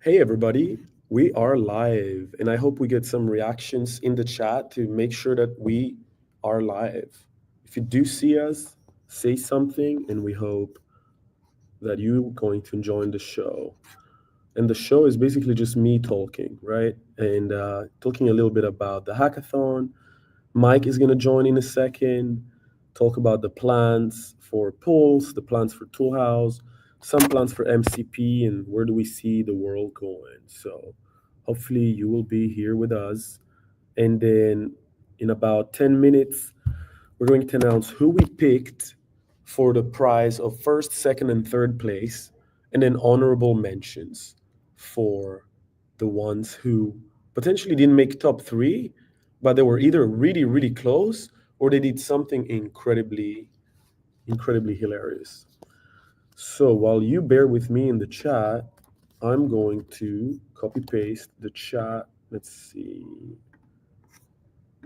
Hey, everybody, we are live, and I hope we get some reactions in the chat to make sure that we are live. If you do see us, say something, and we hope that you're going to enjoy the show. And the show is basically just me talking, right? And talking a little bit about the hackathon. Mike is going to join in a second, talk about the plans for Pulse, the plans for Toolhouse, some plans for MCP, and where do we see the world going. So hopefully you will be here with us. And then in about 10 minutes, we're going to announce who we picked for the prize of first, second, and third place, and then honorable mentions for the ones who potentially didn't make top three, but they were either really, really close or they did something incredibly, incredibly hilarious. So while you bear with me in the chat, I'm going to copy paste the chat. Let's see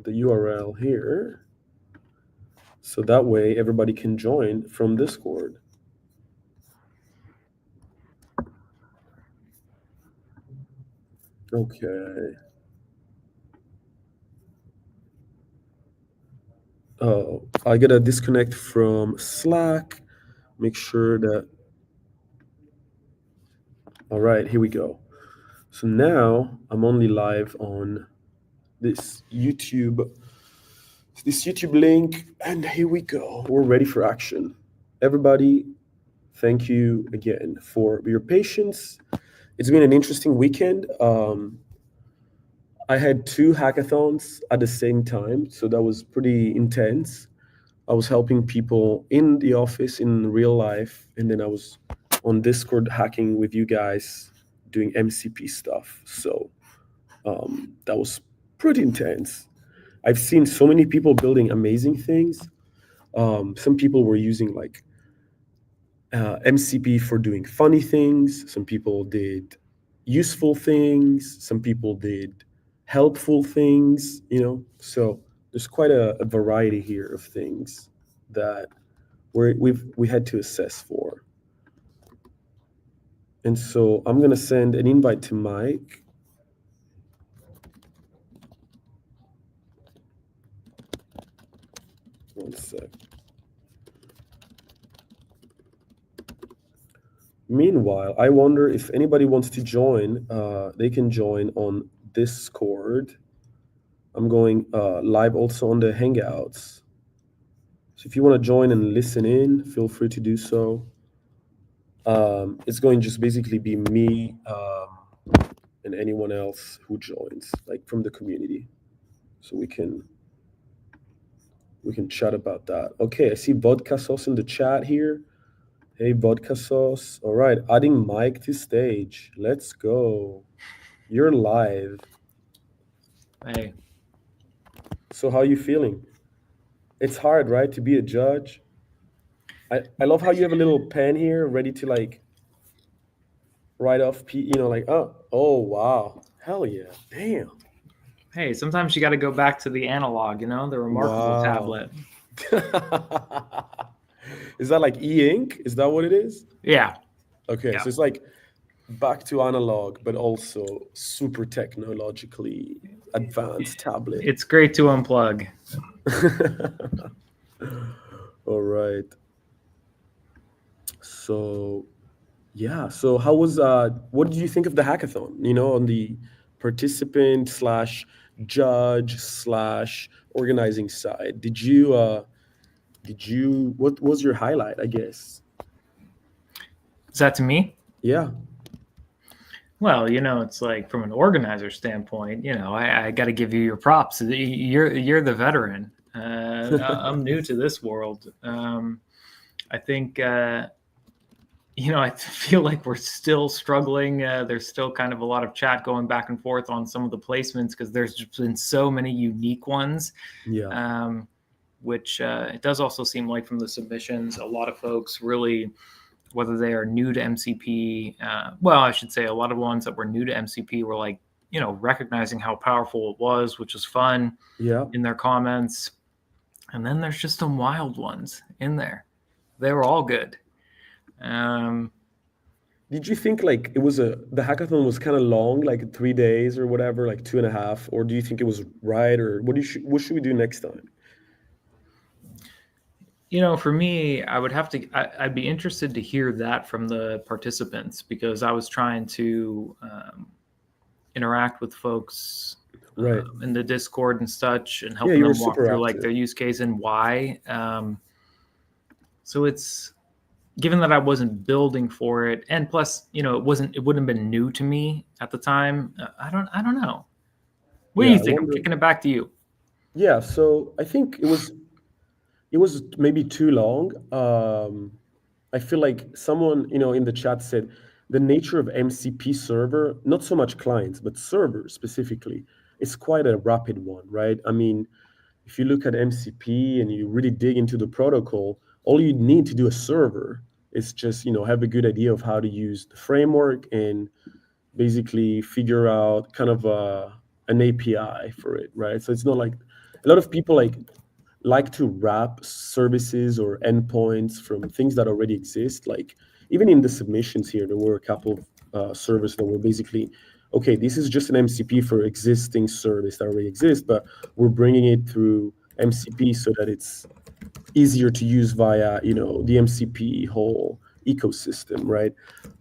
the URL here. So that way everybody can join from Discord. Okay. Oh, I gotta disconnect from Slack. Make sure that. All right, here we go. So now I'm only live on this YouTube, this YouTube link, and here we go. We're ready for action. Everybody, thank you again for your patience. It's been an interesting weekend. I had two hackathons at the same time, so that was pretty intense. I was helping people in the office in real life, and then I was on Discord hacking with you guys doing MCP stuff. So that was pretty intense. I've seen so many people building amazing things. Some people were using like MCP for doing funny things. Some people did useful things. Some people did helpful things, So there's quite a variety here of things that we had to assess for. And so I'm gonna send an invite to Mike. One sec. Meanwhile, I wonder if anybody wants to join. They can join on Discord. I'm going live also on the Hangouts. So if you want to join and listen in, feel free to do so. It's going to just basically be me and anyone else who joins, like from the community. So we can chat about that. Okay, I see vodka sauce in the chat here. Hey, vodka sauce. All right, adding Mike to stage. Let's go. You're live. Hey. So how are you feeling? It's hard, right, to be a judge? I love how you have a little pen here ready to like write off, like, oh, wow. Hell yeah. Damn. Hey, sometimes you got to go back to the analog, the remarkable tablet. Is that like e-ink? Is that what it is? Yeah. Okay, Yeah. so it's like back to analog, but also super technologically advanced tablet. It's great to unplug. All right. So, yeah. So how was what did you think of the hackathon? On the participant slash judge slash organizing side. What was your highlight, I guess? Is that to me? Yeah. Well, it's like from an organizer standpoint, I got to give you your props. You're the veteran. I'm new to this world. I think, I feel like we're still struggling. There's still kind of a lot of chat going back and forth on some of the placements because there's just been so many unique ones. Yeah. Which it does also seem like from the submissions, a lot of folks really, whether they are new to MCP, well, I should say a lot of ones that were new to MCP were like, recognizing how powerful it was, which was fun in their comments. And then there's just some wild ones in there. They were all good. did you think like the hackathon was kind of long, like 3 days or whatever, like 2.5, or do you think it was right, or what should we do next time? For me, I would have to. I'd be interested to hear that from the participants because I was trying to interact with folks Right. in the Discord and such, and Yeah, helping you were them walk super through like active. their use case and why. So it's given that I wasn't building for it, and plus, it wouldn't have been new to me at the time. I don't know. What do Yeah, you I think? I'm wonder. kicking it back to you. Yeah, so I think it was maybe too long. I feel like someone, in the chat said the nature of MCP server, not so much clients, but servers specifically, is quite a rapid one, right? I mean, if you look at MCP and you really dig into the protocol, all you need to do a server is just, have a good idea of how to use the framework and basically figure out kind of an API for it, right? So it's not like a lot of people like to wrap services or endpoints from things that already exist. Like even in the submissions here, there were a couple of servers that were basically, okay, this is just an MCP for existing service that already exists, but we're bringing it through MCP so that it's easier to use via the MCP whole ecosystem, right?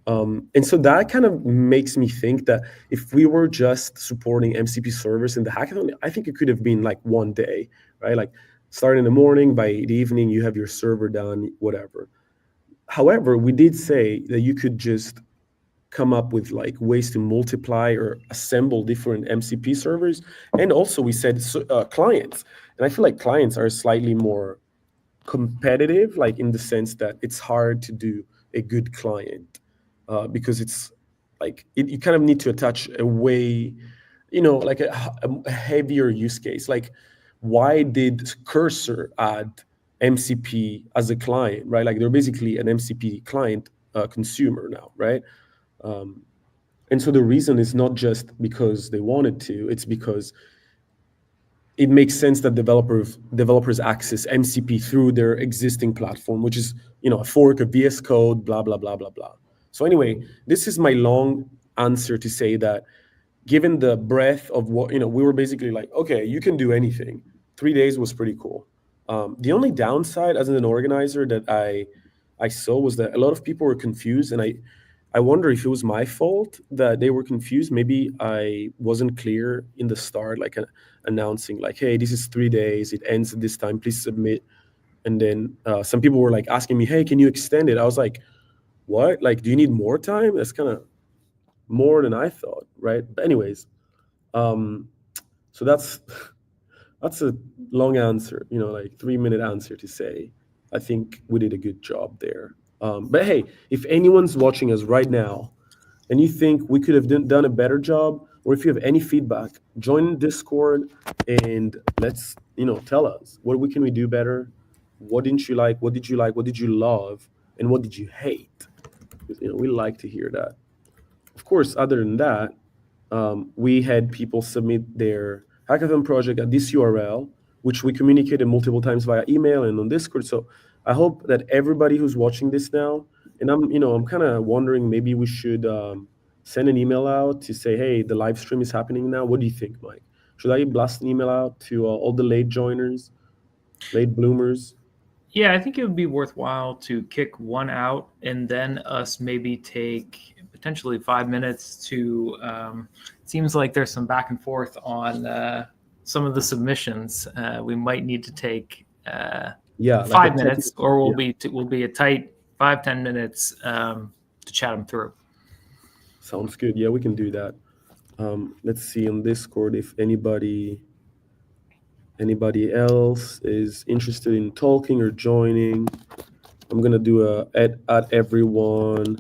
And so that kind of makes me think that if we were just supporting MCP servers in the hackathon, I think it could have been like one day, right? Like start in the morning, by the evening you have your server done, whatever. However, we did say that you could just come up with like ways to multiply or assemble different MCP servers, and also we said clients, and I feel like clients are slightly more competitive, like in the sense that it's hard to do a good client because it's like you kind of need to attach a way, like a heavier use case. Like, why did Cursor add MCP as a client, right? Like they're basically an MCP client consumer now, right? Um, and so the reason is not just because they wanted to; it's because it makes sense that developers access MCP through their existing platform, which is a fork of VS Code, blah blah blah blah blah. So anyway, this is my long answer to say that given the breadth of what we were basically like, okay, you can do anything. 3 days was pretty cool. The only downside as an organizer that I saw was that a lot of people were confused, and I wonder if it was my fault that they were confused. Maybe I wasn't clear in the start, like announcing, like, "Hey, this is 3 days. It ends at this time. Please submit." And then some people were like asking me, "Hey, can you extend it?" I was like, "What? Like, do you need more time?" That's kind of more than I thought, right? But anyways, um, so that's a long answer, like 3-minute answer to say I think we did a good job there. But hey, if anyone's watching us right now and you think we could have done a better job, or if you have any feedback, join Discord and let's tell us what can we do better. What didn't you like? What did you like? What did you love? And what did you hate? Because we like to hear that. Of course, other than that, we had people submit their hackathon project at this URL, which we communicated multiple times via email and on Discord. So I hope that everybody who's watching this now, and I'm kind of wondering, maybe we should send an email out to say, hey, the live stream is happening now. What do you think, Mike? Should I blast an email out to all the late joiners, late bloomers? Yeah, I think it would be worthwhile to kick one out and then us maybe take potentially 5 minutes to. It seems like there's some back and forth on some of the submissions. We might need to take Yeah, like a 5 minutes, or technical. Yeah, we'll be a tight 5-10 minutes to chat them through. sounds good. Yeah, we can do that. Let's see on Discord if anybody else is interested in talking or joining. I'm gonna do a at everyone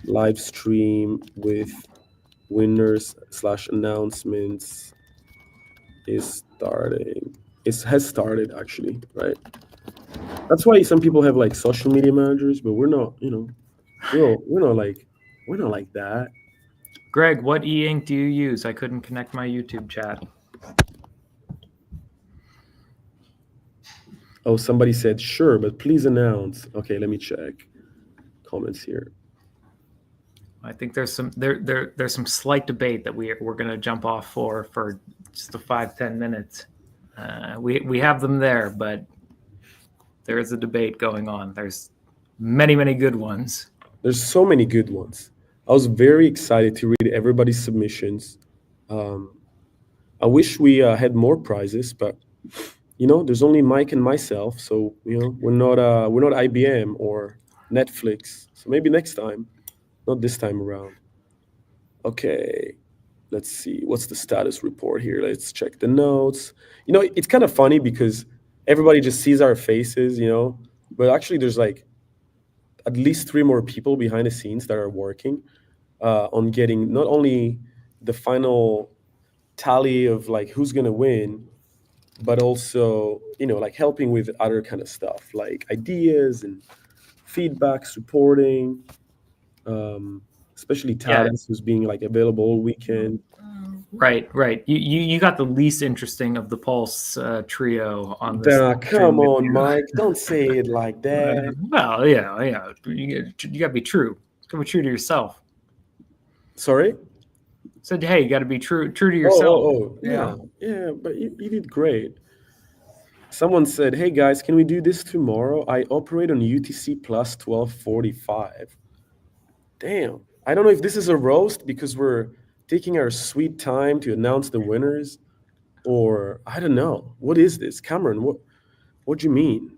live stream with winners slash announcements is starting. It has started actually, right? That's why some people have like social media managers, but we're not. We're not like that. Greg, what e-ink do you use? I couldn't connect my YouTube chat. Oh, somebody said sure, but please announce. Okay, let me check comments here. I think there's some slight debate that we're going to jump off for just a 5-10 minutes. We have them there, but there is a debate going on. There's many good ones. There's so many good ones. I was very excited to read everybody's submissions. Um, I wish we had more prizes, but there's only Mike and myself, so we're not IBM or Netflix. So maybe next time, not this time around. Okay, let's see what's the status report here. Let's check the notes. It's kind of funny because everybody just sees our faces, but actually there's like at least three more people behind the scenes that are working on getting not only the final tally of like who's gonna win, but also like helping with other kind of stuff like ideas and feedback, supporting, um, especially Yeah, Tadas who's being like available all weekend. right. You got the least interesting of the Pulse trio on this Come stream with on, you. Mike, don't say it like that. Well, yeah. You got to be true. Got to be true to yourself. Sorry. Said, hey, you got to be true to Oh, yourself. oh, oh, Yeah. yeah, but you did great. Someone said, "Hey guys, can we do this tomorrow? I operate on UTC plus 1245." Damn. I don't know if this is a roast because we're taking our sweet time to announce the winners, or I don't know. What is this? Cameron, what do you mean?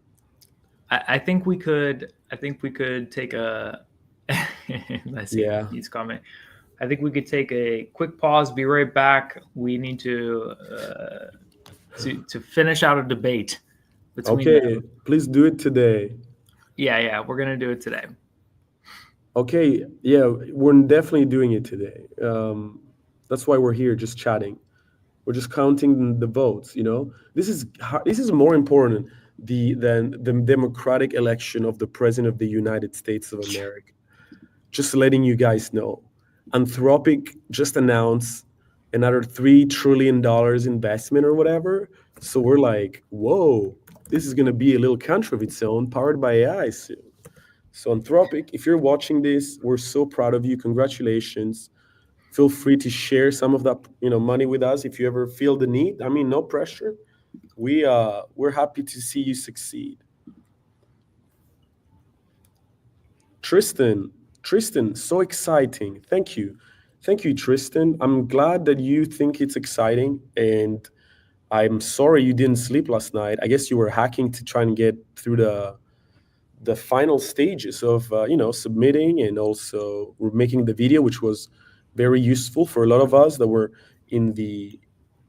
I think we could. I think we could take a. I see. Yeah. He's comment. I think we could take a quick pause. Be right back. We need to finish out a debate between Okay, them. please do it today. Yeah. We're gonna do it today. Okay, yeah, we're definitely doing it today. That's why we're here, just chatting. We're just counting the votes. This is more important than the democratic election of the president of the United States of America. Just letting you guys know, Anthropic just announced another $3 trillion investment or whatever. So we're like, whoa, this is gonna be a little country of its own, powered by AI soon. So Anthropic, if you're watching this, we're so proud of you. Congratulations. Feel free to share some of that, money with us if you ever feel the need. I mean, no pressure. We're happy to see you succeed. Tristan, so exciting. Thank you, Tristan. I'm glad that you think it's exciting, and I'm sorry you didn't sleep last night. I guess you were hacking to try and get through the final stages of submitting, and also we're making the video, which was very useful for a lot of us that were in the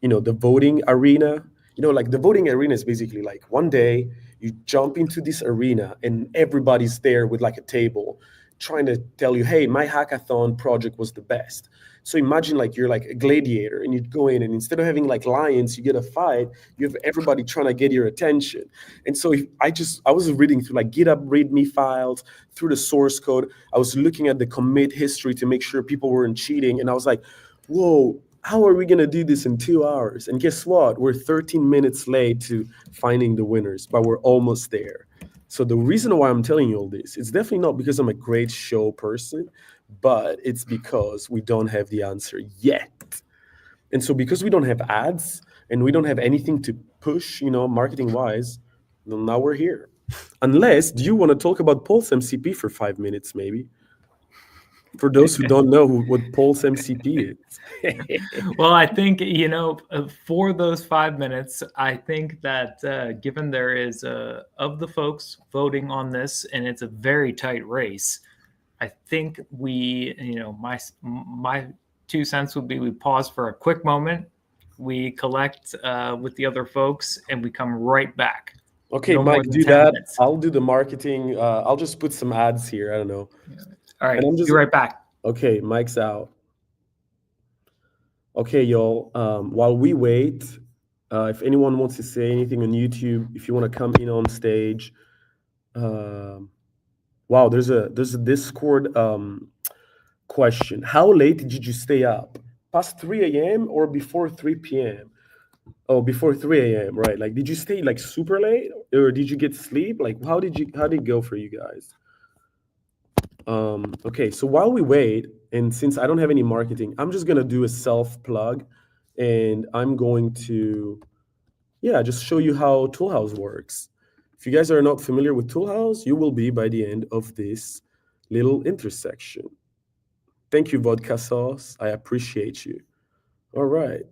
voting arena. Like the voting arena is basically like one day you jump into this arena and everybody's there with like a table trying to tell you, hey, my hackathon project was the best. So imagine like you're like a gladiator and you go in, and instead of having like lions, you get a fight, you have everybody trying to get your attention. And so I was reading through like GitHub README files, through the source code. I was looking at the commit history to make sure people weren't cheating. And I was like, whoa, how are we going to do this in 2 hours? And guess what? We're 13 minutes late to finding the winners, but we're almost there. So the reason why I'm telling you all this, it's definitely not because I'm a great show person, but it's because we don't have the answer yet. And so because we don't have ads and we don't have anything to push, marketing wise, well, now we're here. Unless, do you want to talk about Pulse MCP for 5 minutes, maybe? For those who don't know what Pulse MCP is. Well, I think for those 5 minutes, I think that given there is of the folks voting on this, and it's a very tight race, I think my 2 cents would be we pause for a quick moment, we collect with the other folks, and we come right back. Okay, No Mike, more than do 10 that. minutes. I'll do the marketing. I'll just put some ads here. I don't know. All right, And I'm be just right back. okay. Mike's out. Okay, y'all. While we wait, if anyone wants to say anything on YouTube, if you want to come in on stage, wow, there's a Discord question. How late did you stay up? Past 3 a.m. or before 3 p.m.? Oh, before 3 a.m. Right. Like, did you stay like super late, or did you get sleep? Like, how did it go for you guys? Okay, so while we wait, And since I don't have any marketing, I'm just gonna do a self plug, and I'm going to, yeah, just show you how Toolhouse works. If you guys are not familiar with Toolhouse, you will be by the end of this little intersection. Thank you, Vodka Sauce. I appreciate you. All right,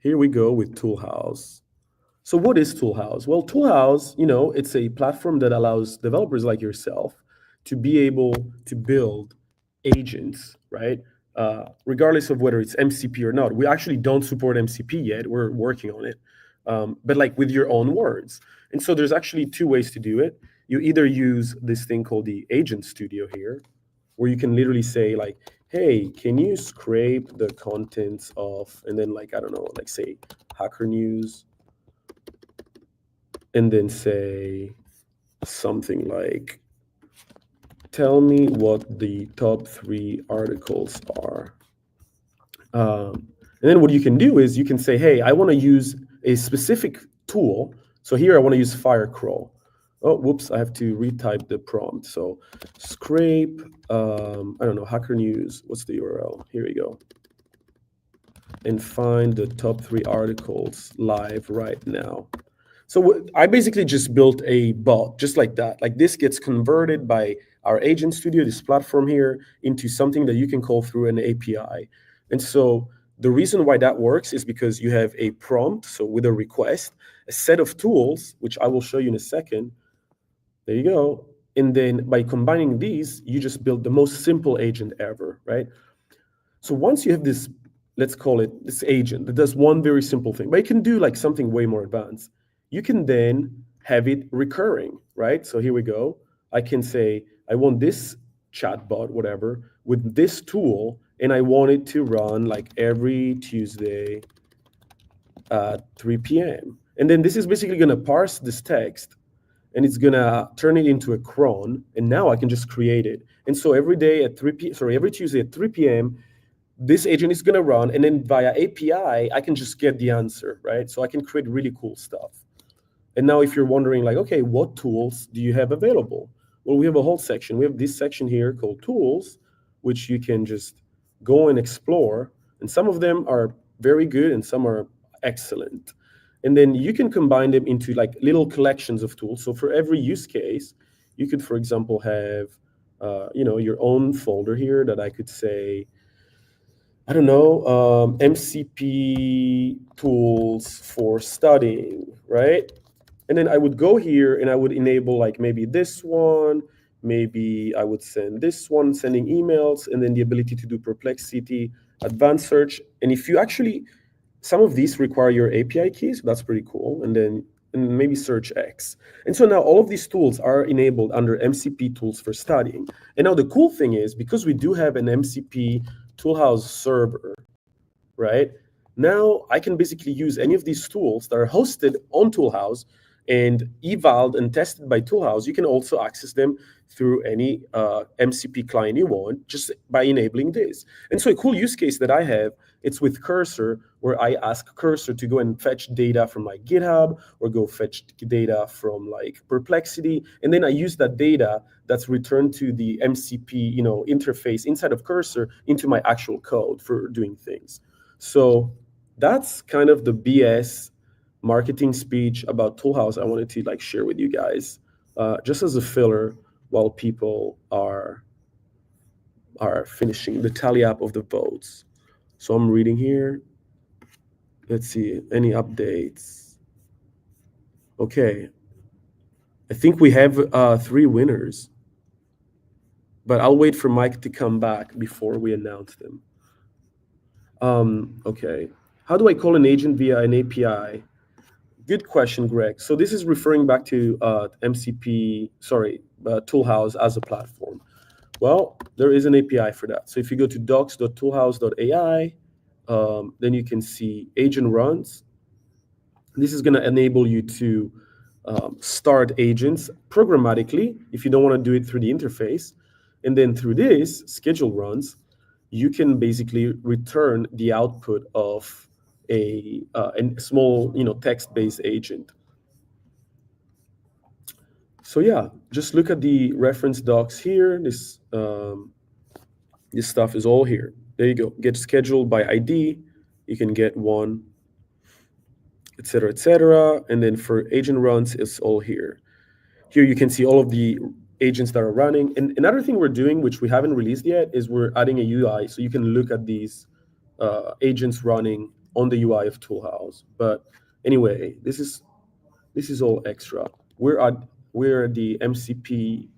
here we go with Toolhouse. So what is Toolhouse? Well, Toolhouse, it's a platform that allows developers like yourself to be able to build agents, right? Regardless of whether it's MCP or not. We actually don't support MCP yet. We're working on it. But like with your own words. And so there's actually two ways to do it. You either use this thing called the Agent Studio here, where you can literally say like, hey, can you scrape the contents of, and then like, I don't know, like say Hacker News, and then say something like, tell me what the top 3 articles are. And then what you can do is you can say, hey, I want to use a specific tool. So here I want to use Firecrawl. Oh, whoops, I have to retype the prompt. So scrape, I don't know, Hacker News. What's the URL? Here we go. And find the top 3 articles live right now. So I basically just built a bot just like that. Like this gets converted by our Agent Studio, this platform here, into something that you can call through an API. And so the reason why that works is because you have a prompt, so with a request, a set of tools, which I will show you in a second. There you go. And then by combining these, you just build the most simple agent ever, right? So once you have this, let's call it this agent that does one very simple thing, but it can do like something way more advanced. You can then have it recurring, right? So here we go. I can say, I want this chatbot, whatever, with this tool, and I want it to run like every Tuesday at 3 p.m. And then this is basically going to parse this text, and it's going to turn it into a cron, and now I can just create it. And so every day at every Tuesday at 3 p.m., this agent is going to run, and then via API, I can just get the answer, right? So I can create really cool stuff. And now if you're wondering like, okay, what tools do you have available? Well, we have a whole section. We have this section here called tools, which you can just go and explore. And some of them are very good and some are excellent. And then you can combine them into like little collections of tools. So for every use case, you could, for example, have your own folder here that I could say, I don't know, MCP tools for studying, right? And then I would go here and I would enable like maybe this one, maybe I would send this one, sending emails, and then the ability to do perplexity, advanced search. And if you actually, some of these require your API keys, that's pretty cool. And then maybe search X. And so now all of these tools are enabled under MCP tools for studying. And now the cool thing is, because we do have an MCP Toolhouse server, right? Now I can basically use any of these tools that are hosted on Toolhouse and evaled and tested by Toolhouse. You can also access them through any MCP client you want, just by enabling this. And so a cool use case that I have, it's with Cursor, where I ask Cursor to go and fetch data from like GitHub or go fetch data from like Perplexity. And then I use that data that's returned to the MCP interface inside of Cursor into my actual code for doing things. So that's kind of the BS marketing speech about Toolhouse I wanted to like share with you guys, just as a filler while people are finishing the tally up of the votes. So I'm reading here. Let's see, any updates? Okay, I think we have 3 winners, but I'll wait for Mike to come back before we announce them. Okay, how do I call an agent via an API? Good question, Greg. So this is referring back to Toolhouse as a platform. Well, there is an API for that. So if you go to docs.toolhouse.ai, then you can see agent runs. This is going to enable you to start agents programmatically if you don't want to do it through the interface. And then through this schedule runs, you can basically return the output of a small text-based agent. So yeah, just look at the reference docs here. This This stuff is all here. There you go. Get scheduled by ID. You can get one, etc., etc. And then for agent runs, it's all here. Here you can see all of the agents that are running. And another thing we're doing, which we haven't released yet, is we're adding a UI so you can look at these agents running on the UI of Toolhouse. But anyway, this is all extra. We're at the MCP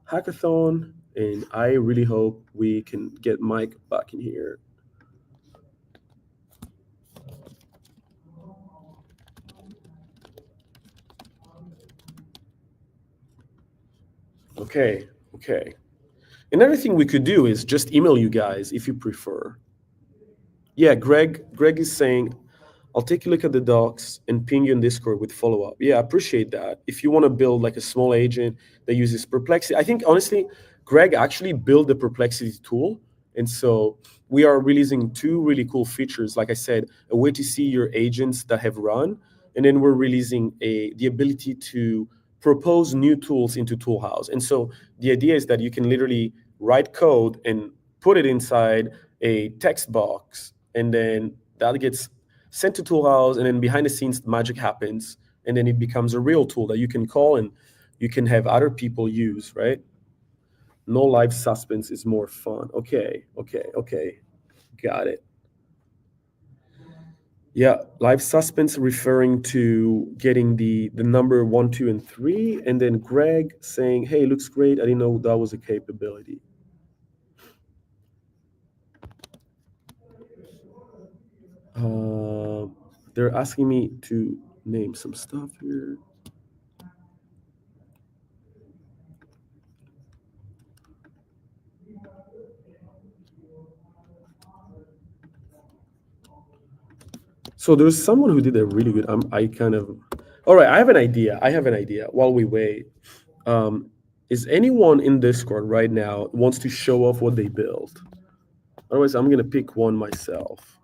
hackathon, and I really hope we can get Mike back in here. Okay, okay. Another thing we could do is just email you guys if you prefer. Yeah, Greg is saying, I'll take a look at the docs and ping you in Discord with follow up. Yeah, I appreciate that. If you want to build like a small agent that uses Perplexity, I think honestly, Greg actually built the Perplexity tool. And so we are releasing two really cool features. Like I said, a way to see your agents that have run. And then we're releasing the ability to propose new tools into Toolhouse. And so the idea is that you can literally write code and put it inside a text box, and then that gets sent to Toolhouse, and then behind the scenes, the magic happens, and then it becomes a real tool that you can call and you can have other people use, right? No live suspense is more fun. Okay, okay, okay. Got it. Yeah, live suspense referring to getting the number 1, 2, and 3, and then Greg saying, "Hey, looks great. I didn't know that was a capability." They're asking me to name some stuff here. So there's someone who did a really good. I kind of. All right, I have an idea. While we wait, is anyone in Discord right now wants to show off what they built? Otherwise, I'm gonna pick one myself.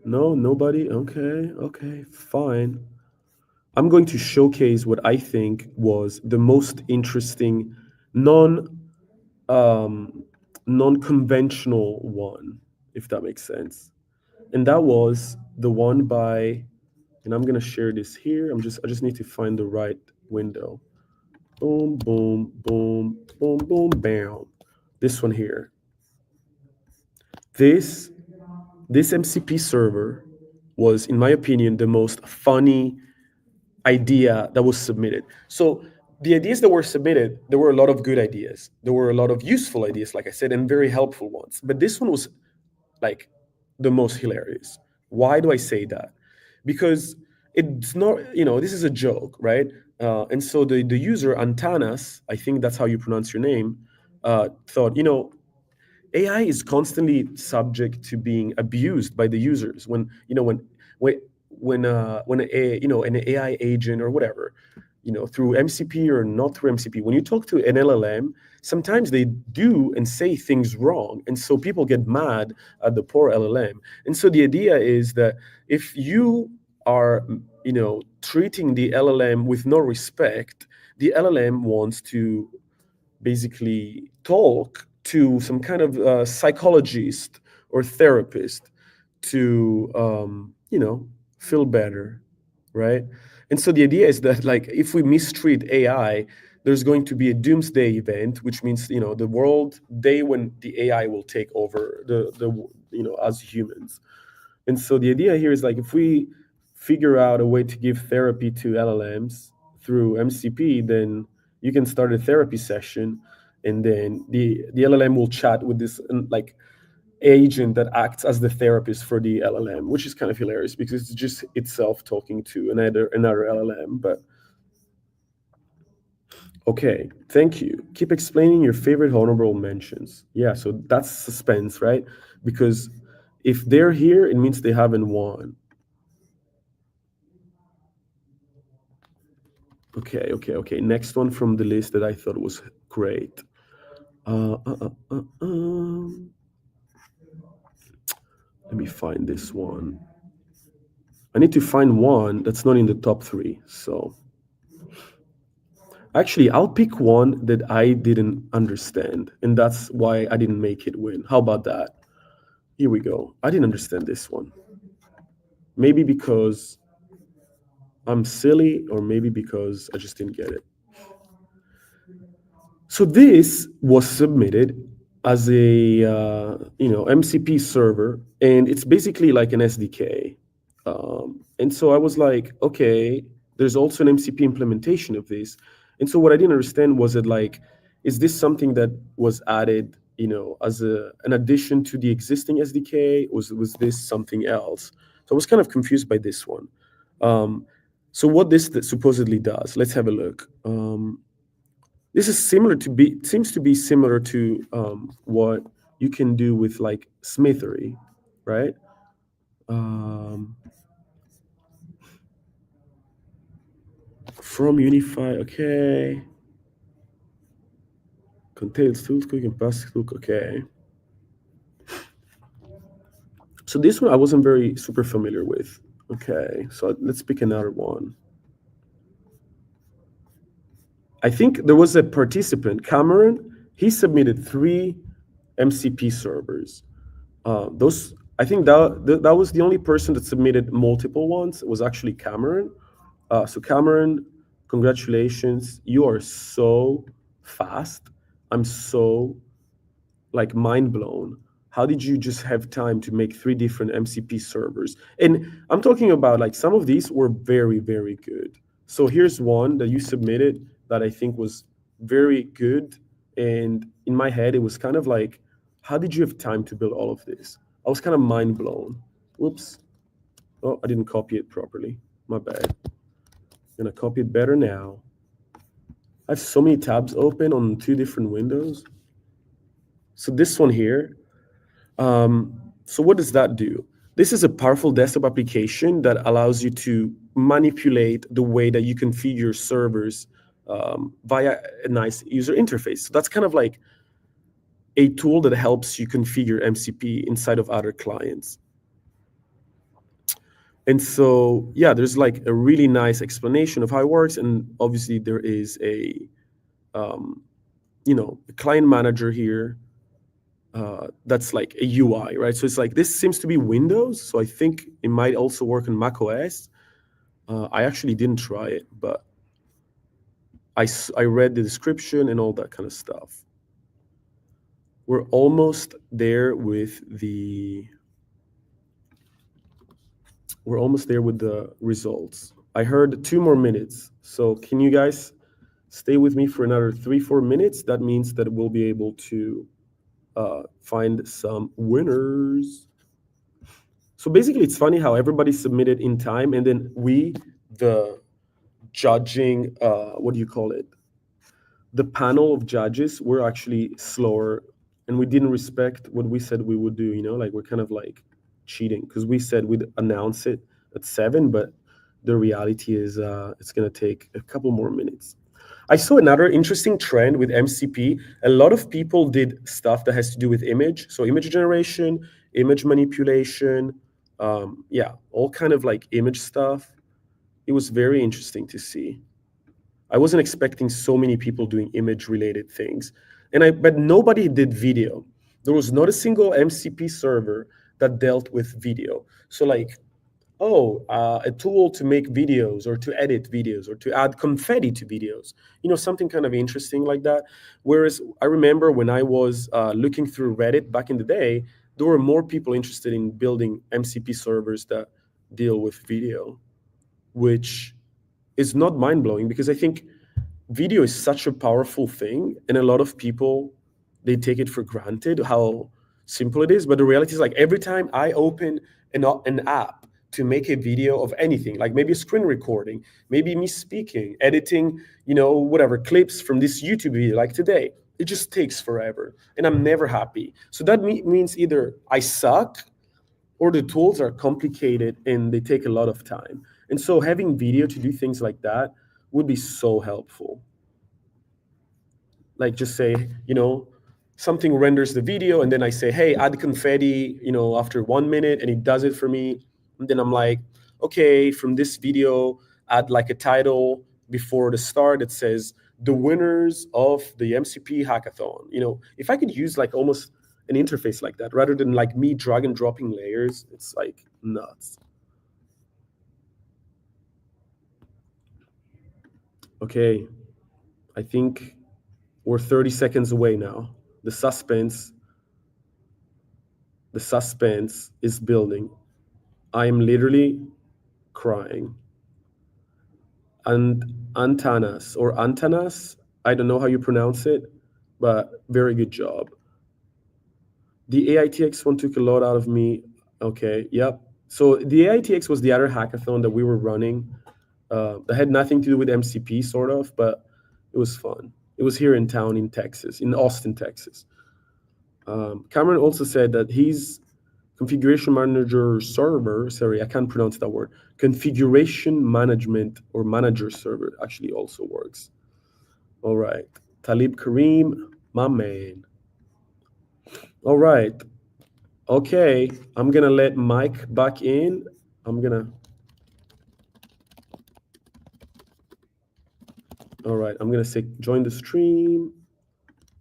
No, nobody. Okay, okay, fine. I'm going to showcase what I think was the most interesting, non um, non-conventional one, if that makes sense. And that was the one by, and I'm gonna share this here. I just need to find the right window. Boom, boom, boom, boom, boom, bam. This one here. This this MCP server was, in my opinion, the most funny idea that was submitted. So the ideas that were submitted, there were a lot of good ideas. There were a lot of useful ideas, like I said, and very helpful ones. But this one was like the most hilarious. Why do I say that? Because it's not, this is a joke, right? And so the user Antanas, I think that's how you pronounce your name, thought, AI is constantly subject to being abused by the users when when an AI agent or whatever, through MCP or not through MCP, when you talk to an LLM, sometimes they do and say things wrong, and so people get mad at the poor LLM. And so the idea is that if you are treating the LLM with no respect, the LLM wants to basically talk to some kind of psychologist or therapist to feel better, right? And so the idea is that, like, if we mistreat AI, there's going to be a doomsday event, which means the world day when the AI will take over the as humans. And so the idea here is, like, if we figure out a way to give therapy to LLMs through MCP, then you can start a therapy session, and then the LLM will chat with this like agent that acts as the therapist for the LLM, which is kind of hilarious because it's just itself talking to another LLM. But okay, thank you. Keep explaining your favorite honorable mentions. Yeah, so that's suspense, right? Because if they're here, it means they haven't won. Okay. Next one from the list that I thought was great. Let me find this one. I need to find one that's not in the top 3. So Actually, I'll pick one that I didn't understand, and that's why I didn't make it win. How about that? Here we go. I didn't understand this one. Maybe because I'm silly, or maybe because I just didn't get it. So this was submitted as a MCP server, and it's basically like an SDK. And so I was like, okay, there's also an MCP implementation of this. And so what I didn't understand was that, like, is this something that was added, as an addition to the existing SDK? Was this something else? So I was kind of confused by this one. So what this supposedly does? Let's have a look. This is seems to be similar to what you can do with like Smithery, right? Um, from Unify, okay. Contains tools, quick and pass tool, okay. So this one I wasn't very super familiar with. Okay, so let's pick another one. I think there was a participant, Cameron. He submitted 3 MCP servers. Those I think that was the only person that submitted multiple ones. It was actually Cameron. So Cameron, congratulations! You are so fast. I'm so like mind blown. How did you just have time to make 3 different MCP servers? And I'm talking about like some of these were very, very good. So here's one that you submitted that I think was very good. And in my head, it was kind of like, how did you have time to build all of this? I was kind of mind blown. Whoops. Oh, I didn't copy it properly. My bad. I'm gonna copy it better now. I have so many tabs open on 2 different windows. So this one here, so what does that do? This is a powerful desktop application that allows you to manipulate the way that you configure your servers via a nice user interface. So that's kind of like a tool that helps you configure MCP inside of other clients. And so, yeah, there's like a really nice explanation of how it works. And obviously there is a client manager here that's like a UI, right? So it's like this seems to be Windows. So I think it might also work on Mac OS. I actually didn't try it, but I read the description and all that kind of stuff. We're almost there with the results. I heard 2 more minutes. So can you guys stay with me for another 3-4 minutes? That means that we'll be able to find some winners. So basically, it's funny how everybody submitted in time, and then the judging, what do you call it? The panel of judges were actually slower, and we didn't respect what we said we would do. Like we're kind of like cheating because we said we'd announce it at 7, but the reality is it's going to take a couple more minutes. I saw another interesting trend with MCP. A lot of people did stuff that has to do with image. So image generation, image manipulation, all kind of like image stuff. It was very interesting to see. I wasn't expecting so many people doing image related things. But nobody did video. There was not a single MCP server that dealt with video. So like, a tool to make videos or to edit videos or to add confetti to videos, something kind of interesting like that. Whereas I remember when I was looking through Reddit back in the day, there were more people interested in building MCP servers that deal with video, which is not mind-blowing because I think video is such a powerful thing, and a lot of people, they take it for granted how simple it is. But the reality is, like, every time I open an app to make a video of anything, like maybe a screen recording, maybe me speaking, editing, whatever clips from this YouTube video, like today, it just takes forever, and I'm never happy. So that means either I suck or the tools are complicated and they take a lot of time. And so having video to do things like that would be so helpful. Like just say, something renders the video and then I say, hey, add confetti, after 1 minute, and it does it for me. And then I'm like, okay, from this video, add like a title before the start that says, the winners of the MCP hackathon. If I could use like almost an interface like that rather than like me drag and dropping layers, it's like nuts. Okay, I think we're 30 seconds away now. The suspense, the suspense is building. I am literally crying. And Antanas, I don't know how you pronounce it, but very good job. The AITX one took a lot out of me. Okay, yep. So the AITX was the other hackathon that we were running. That had nothing to do with MCP, sort of, but it was fun. It was here in town in Texas, in Austin, Texas. Cameron also said that his configuration manager server, sorry, I can't pronounce that word, configuration management or manager server actually also works. All right. Talib Kareem, my man. All right. Okay. I'm going to let Mike back in. I'm going to. All right. I'm going to say join the stream.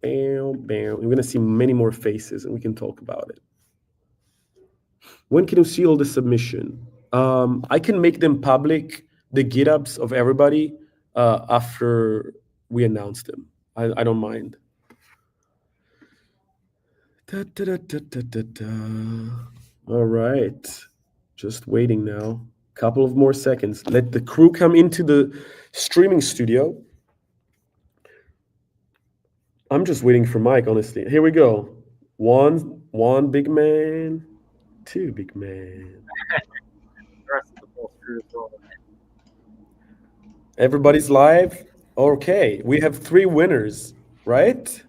Bam, bam. We're going to see many more faces and we can talk about it. When can you see all the submission? I can make them public, the GitHubs of everybody, after we announce them. I don't mind. Da, da, da, da, da, da, da. All right. Just waiting now. Couple of more seconds. Let the crew come into the streaming studio. I'm just waiting for Mike, honestly. Here we go. One big man, two big man. The rest of the bolster is rolling Everybody's live. Okay, we have 3 winners, right?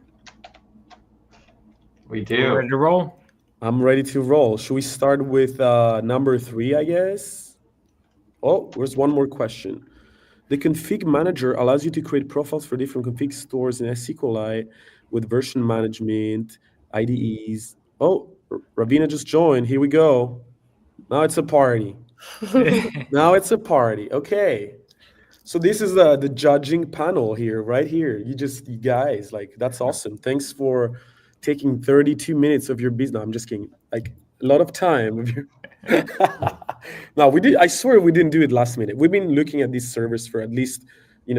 We in. We're ready do. to roll. I'm ready to roll. Should we start with number 3, I guess? Oh, there's one more question. The config manager allows you to create profiles for different config stores in SQLite with version management, IDEs. Oh, Ravina just joined. Here we go. Now it's a party. Now it's a party. Okay. So this is the judging panel here, right here. You guys, like, that's awesome. Thanks for taking 32 minutes of your business. No, I'm just kidding. Like, a lot of time of your. No, we did. I swear we didn't do it last minute. We've been looking at these servers for at least,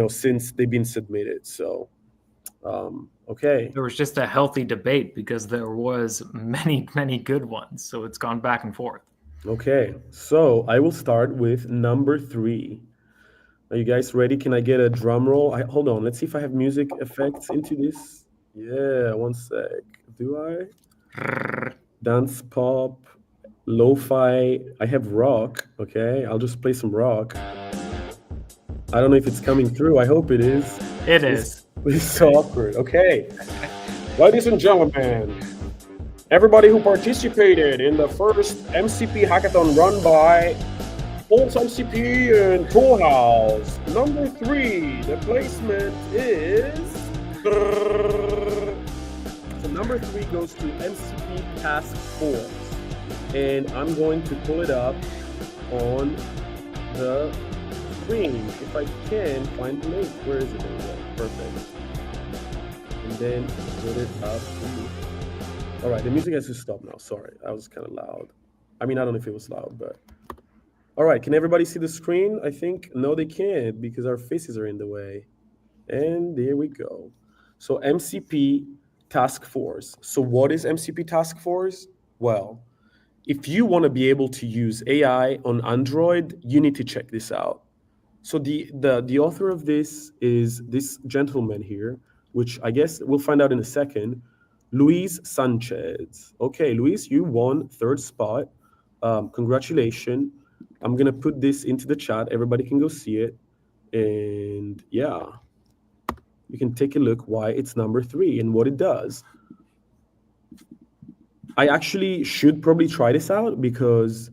since they've been submitted. So, okay. There was just a healthy debate because there was many, many good ones. So it's gone back and forth. Okay. So I will start with number 3. Are you guys ready? Can I get a drum roll? Hold on. Let's see if I have music effects into this. Yeah, one sec. Do I? Dance pop, lo-fi. I have rock. Okay, I'll just play some rock. I don't know if it's coming through. I hope it is. It is. It's so awkward. Okay. Ladies and gentlemen, everybody who participated in the first MCP hackathon run by Pulse MCP and Cool House. Number 3, the placement is. So number 3 goes to MCP Task Force, and I'm going to pull it up on the screen if I can find the link. Where is it? There we go. Perfect. And then put it up. All right, the music has to stop now. Sorry, that was kind of loud. I mean, I don't know if it was loud, but. All right, can everybody see the screen? I think, no, they can't because our faces are in the way. And there we go. So MCP Task Force. So what is MCP Task Force? Well, if you want to be able to use AI on Android, you need to check this out. So the author of this is this gentleman here, which I guess we'll find out in a second, Luis Sanchez. Okay, Luis, you won 3rd spot. Congratulations. I'm going to put this into the chat. Everybody can go see it. And yeah, you can take a look why it's number 3 and what it does. I actually should probably try this out because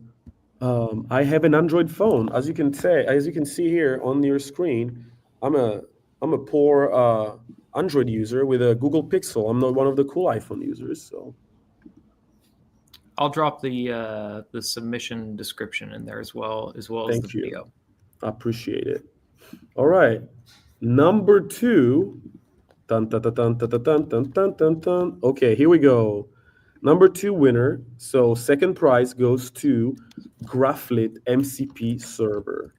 I have an Android phone. As you can see here on your screen, I'm a poor Android user with a Google Pixel. I'm not one of the cool iPhone users. So I'll drop the submission description in there as well as Thank the you. video. I appreciate it. All right. Number two, dun, dun, dun, dun, dun, dun, dun, dun, dun, dun. Okay, here we go. Number two winner. So second prize goes to Graphlit MCP server.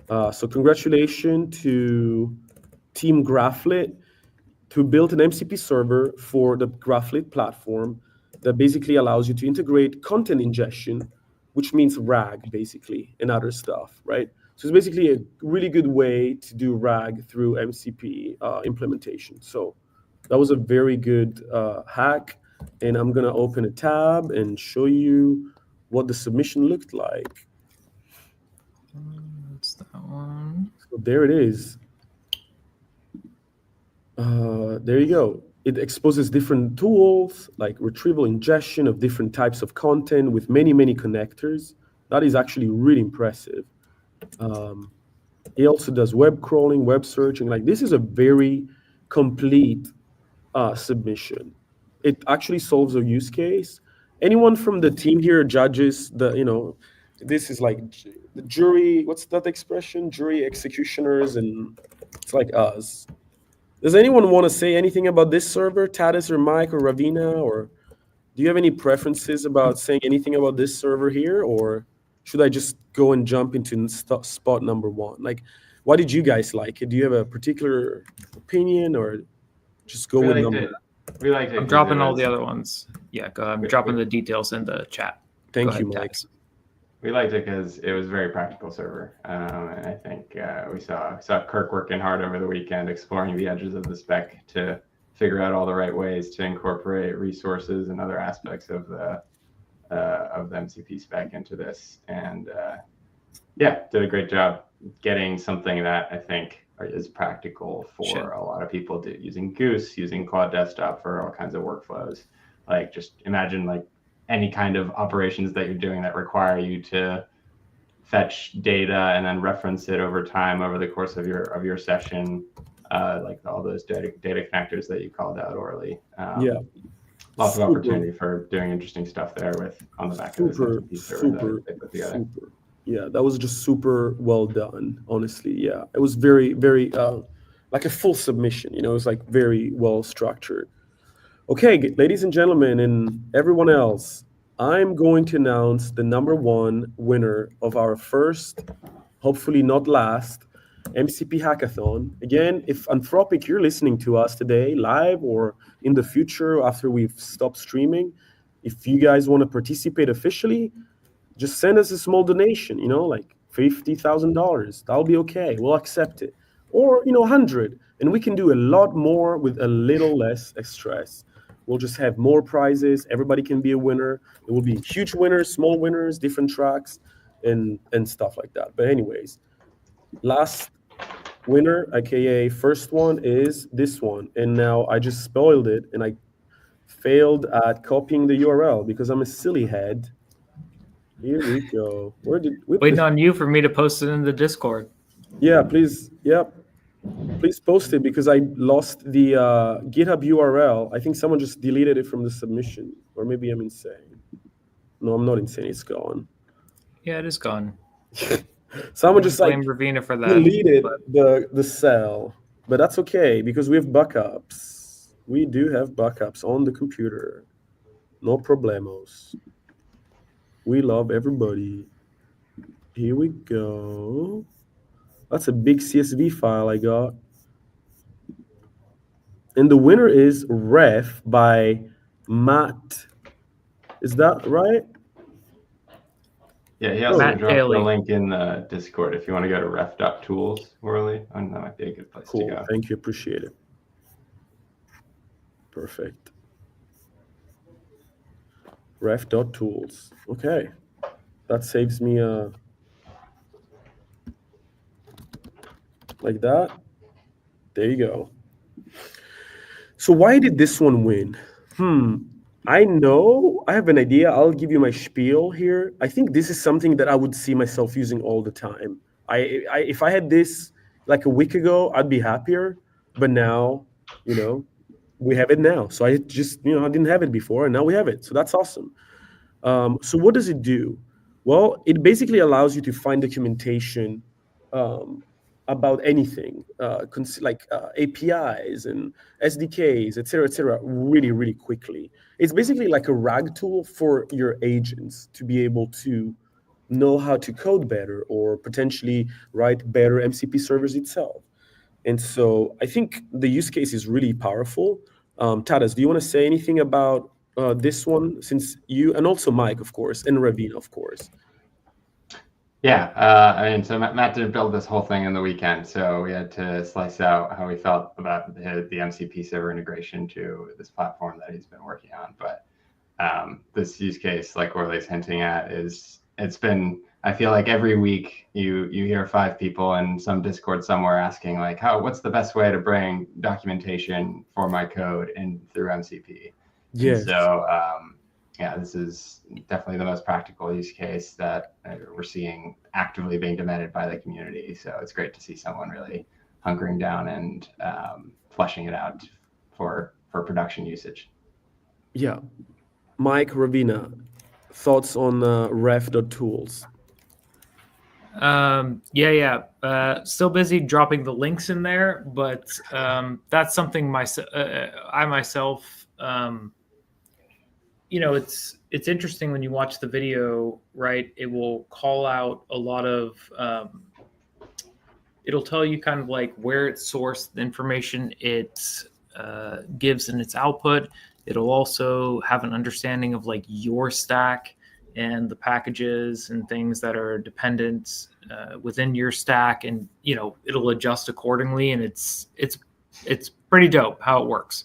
So congratulations to Team Graphlit to build an MCP server for the Graphlit platform that basically allows you to integrate content ingestion, which means RAG basically, and other stuff, right? So it's basically a really good way to do RAG through MCP implementation. So that was a very good hack. And I'm going to open a tab and show you what the submission looked like. That's that one. So there it is. There you go. It exposes different tools like retrieval ingestion of different types of content with many, many connectors. That is actually really impressive. It also does web crawling, web searching. Like this is a very complete submission. It actually solves a use case. Anyone from the team here judges this is like the jury, what's that expression? Jury executioners, and it's like us. Does anyone want to say anything about this server, Tatis or Mike or Ravina, or do you have any preferences about saying anything about this server here, or should I just go and jump into spot number one? Like, why did you guys like it? Do you have a particular opinion, or just go We with liked number? it. We liked it. I'm 'cause dropping it all was- the other ones. Yeah, go ahead. I'm dropping the details in the chat. Thank Go you, ahead, Mike. Taz. We liked it because it was a very practical server, and I think we saw Kirk working hard over the weekend, exploring the edges of the spec to figure out all the right ways to incorporate resources and other aspects of the MCP spec into this, and yeah, did a great job getting something that I think is practical for a lot of people using Goose, using Claude Desktop for all kinds of workflows. Like just imagine like any kind of operations that you're doing that require you to fetch data and then reference it over time over the course of your session, like all those data connectors that you called out, Orly. Yeah. Lots of opportunity for doing interesting stuff there with on the back of this MCP server that they put together. Yeah, that was just super well done, honestly. Yeah, it was very, very like a full submission. It was like very well structured. Okay, ladies and gentlemen, and everyone else, I'm going to announce the number one winner of our first, hopefully not last, MCP Hackathon. Again, if Anthropic, you're listening to us today, live or in the future after we've stopped streaming, if you guys want to participate officially, just send us a small donation, like $50,000. That'll be okay. We'll accept it. Or, 100. And we can do a lot more with a little less stress. We'll just have more prizes. Everybody can be a winner. There will be huge winners, small winners, different tracks, and stuff like that. But anyways, last winner, aka first one, is this one. And now I just spoiled it, and I failed at copying the URL because I'm a silly head. Here we go. Waiting on you for me to post it in the Discord. Yeah, please. Yep. Please post it because I lost the GitHub URL. I think someone just deleted it from the submission, or maybe I'm insane. No, I'm not insane. It's gone. Yeah, it is gone. Someone just like blame Ravina for that. deleted the cell, but that's okay because we have backups. We do have backups on the computer. No problemos. We love everybody. Here we go. That's a big CSV file I got. And the winner is Ref by Matt. Is that right? Yeah, he also Matt dropped Daly. the link in the Discord if you want to go to ref.tools, Orly. That might be a good place Cool. to go. Thank you. Appreciate it. Perfect. Ref.tools. Okay. That saves me like that. There you go. So why did this one win? I know, I have an idea. I'll give you my spiel here. I think this is something that I would see myself using all the time. If I had this like a week ago, I'd be happier. But now, we have it now. So I just, I didn't have it before, and now we have it. So that's awesome. So what does it do? Well, it basically allows you to find documentation about anything, APIs and SDKs, et cetera, really, really quickly. It's basically like a RAG tool for your agents to be able to know how to code better or potentially write better MCP servers itself. And so I think the use case is really powerful. Tadas, do you want to say anything about this one, since you, and also Mike, of course, and Ravina, of course? Yeah, I mean, so Matt did build this whole thing in the weekend, so we had to slice out how we felt about the MCP server integration to this platform that he's been working on. But this use case, like Orly's hinting at, it's been, I feel like every week you hear 5 people in some Discord somewhere asking like, what's the best way to bring documentation for my code in through MCP? Yes. And so yeah, this is definitely the most practical use case that we're seeing actively being demanded by the community. So it's great to see someone really hunkering down and fleshing it out for production usage. Yeah. Mike, Ravina, thoughts on ref.tools? Still busy dropping the links in there, but that's something I myself, it's interesting when you watch the video, right? It will call out a lot of, it'll tell you kind of like where it's sourced, the information it gives in its output. It'll also have an understanding of like your stack and the packages and things that are dependent within your stack, and it'll adjust accordingly. And it's pretty dope how it works.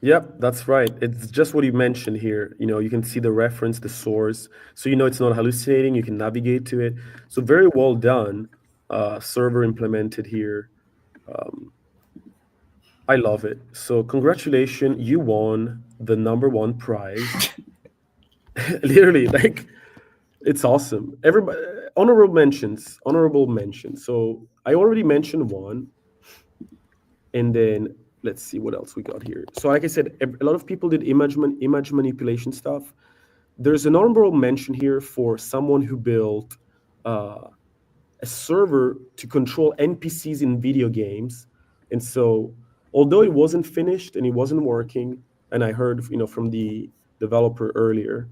Yep, that's right. It's just what you mentioned here. You can see the reference, the source, so it's not hallucinating. You can navigate to it. So very well done, server implemented here. I love it. So congratulations, you won the #1 prize. Literally, like, it's awesome. Everybody, honorable mentions. So I already mentioned one, and then let's see what else we got here. So like I said, a lot of people did image manipulation stuff. There's an honorable mention here for someone who built a server to control NPCs in video games. And so although it wasn't finished and it wasn't working, and I heard from the developer earlier,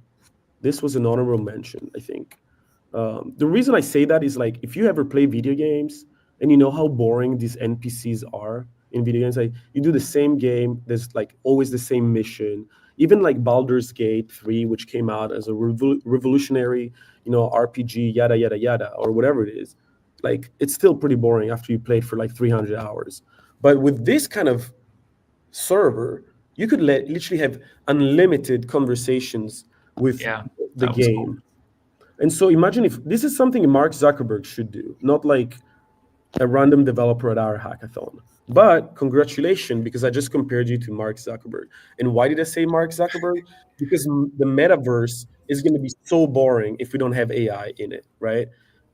this was an honorable mention, I think. The reason I say that is, like, if you ever play video games and you know how boring these NPCs are in video games, like, you do the same game, there's like always the same mission. Even like Baldur's Gate 3, which came out as a revolutionary, RPG, yada yada yada, or whatever it is, like, it's still pretty boring after you played for like 300 hours. But with this kind of server, you could literally have unlimited conversations with the game. Cool. And so imagine if this is something Mark Zuckerberg should do, not like a random developer at our hackathon. But congratulations, because I just compared you to Mark Zuckerberg. And why did I say Mark Zuckerberg? Because the metaverse is going to be so boring if we don't have AI in it, right?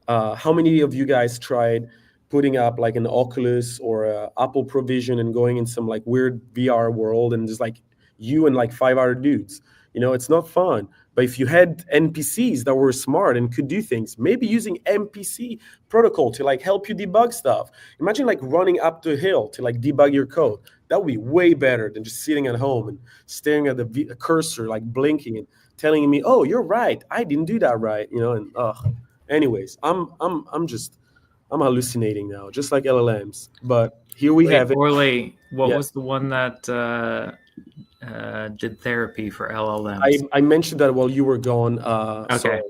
How many of you guys tried putting up like an Oculus or a Apple Provision and going in some like weird VR world and just like you and like 5 other dudes? It's not fun. But if you had NPCs that were smart and could do things, maybe using MPC protocol to like help you debug stuff. Imagine like running up the hill to like debug your code. That would be way better than just sitting at home and staring at the cursor, like blinking and telling me, "Oh, you're right. I didn't do that right." And anyways, I'm hallucinating now, just like LLMs. But here we have it. Orly, what was the one that did therapy for LLMs? I mentioned that while you were gone. Okay. So,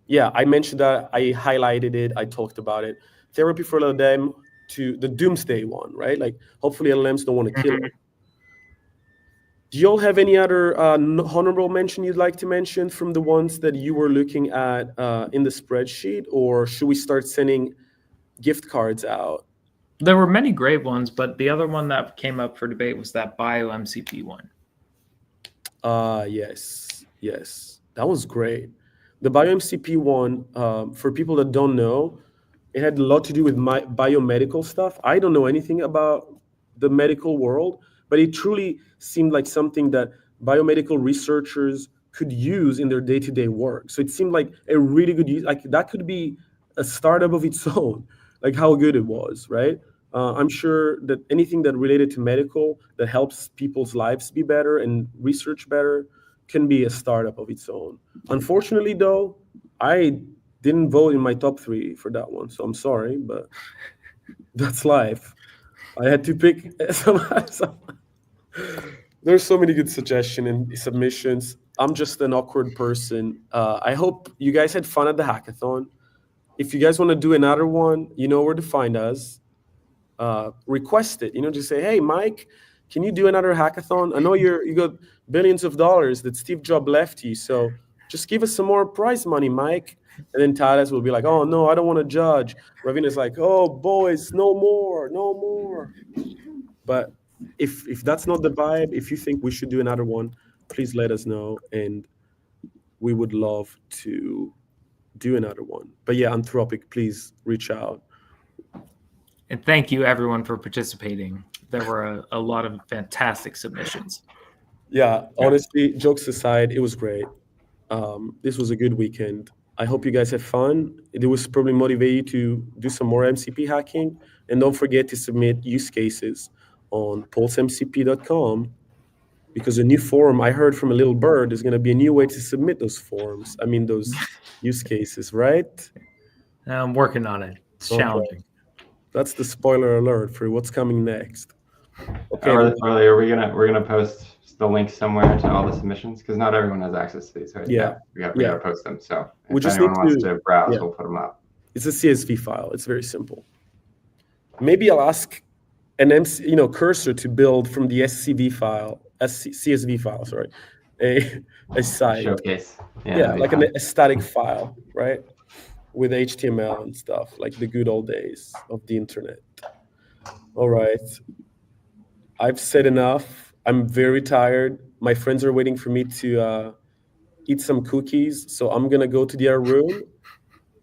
yeah, I mentioned that. I highlighted it. I talked about it. Therapy for LLM to the doomsday one, right? Like, hopefully LLMs don't want to kill it. Do y'all have any other honorable mention you'd like to mention from the ones that you were looking at in the spreadsheet, or should we start sending gift cards out? There were many great ones, but the other one that came up for debate was that bio MCP one. Yes, that was great. The bio MCP one, for people that don't know, it had a lot to do with my biomedical stuff. I don't know anything about the medical world, but it truly seemed like something that biomedical researchers could use in their day-to-day work. So it seemed like a really good use. Like, that could be a startup of its own. like how good it was, right? I'm sure that anything that related to medical that helps people's lives be better and research better can be a startup of its own. Unfortunately, though, I didn't vote in my top 3 for that one, so I'm sorry, but that's life. I had to pick some. There's so many good suggestions and submissions. I'm just an awkward person. I hope you guys had fun at the hackathon. If you guys want to do another one, you know where to find us. Request it. Just say, "Hey, Mike, can you do another hackathon? I know you got billions of dollars that Steve Jobs left you, so just give us some more prize money, Mike." And then Thales will be like, "Oh no, I don't want to judge." Ravina's like, "Oh boys, no more, no more." But if that's not the vibe, if you think we should do another one, please let us know, and we would love to do another one. But yeah, Anthropic, please reach out. And thank you everyone for participating. There were a lot of fantastic submissions. Yeah, honestly, jokes aside, it was great. This was a good weekend. I hope you guys had fun. It was probably motivate you to do some more MCP hacking. And don't forget to submit use cases on pulsemcp.com, because a new forum, I heard from a little bird, is going to be a new way to submit those forms. I mean, those use cases, right? I'm working on it. It's challenging. That's the spoiler alert for what's coming next. Okay. Early, we're gonna post the link somewhere to all the submissions, because not everyone has access to these. Right? Yeah. We gotta post them. So we if anyone wants to browse, we'll put them up. It's a CSV file. It's very simple. Maybe I'll ask an cursor to build from the CSV file, sorry, a site. Showcase. Yeah, like a static file, right? With HTML and stuff, like the good old days of the internet. All right. I've said enough. I'm very tired. My friends are waiting for me to eat some cookies, so I'm going to go to their room.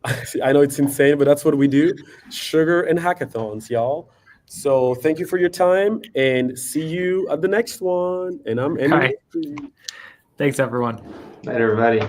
I know it's insane, but that's what we do. Sugar and hackathons, y'all. So thank you for your time, and see you at the next one. And I'm ending. Thanks, everyone. Later, everybody.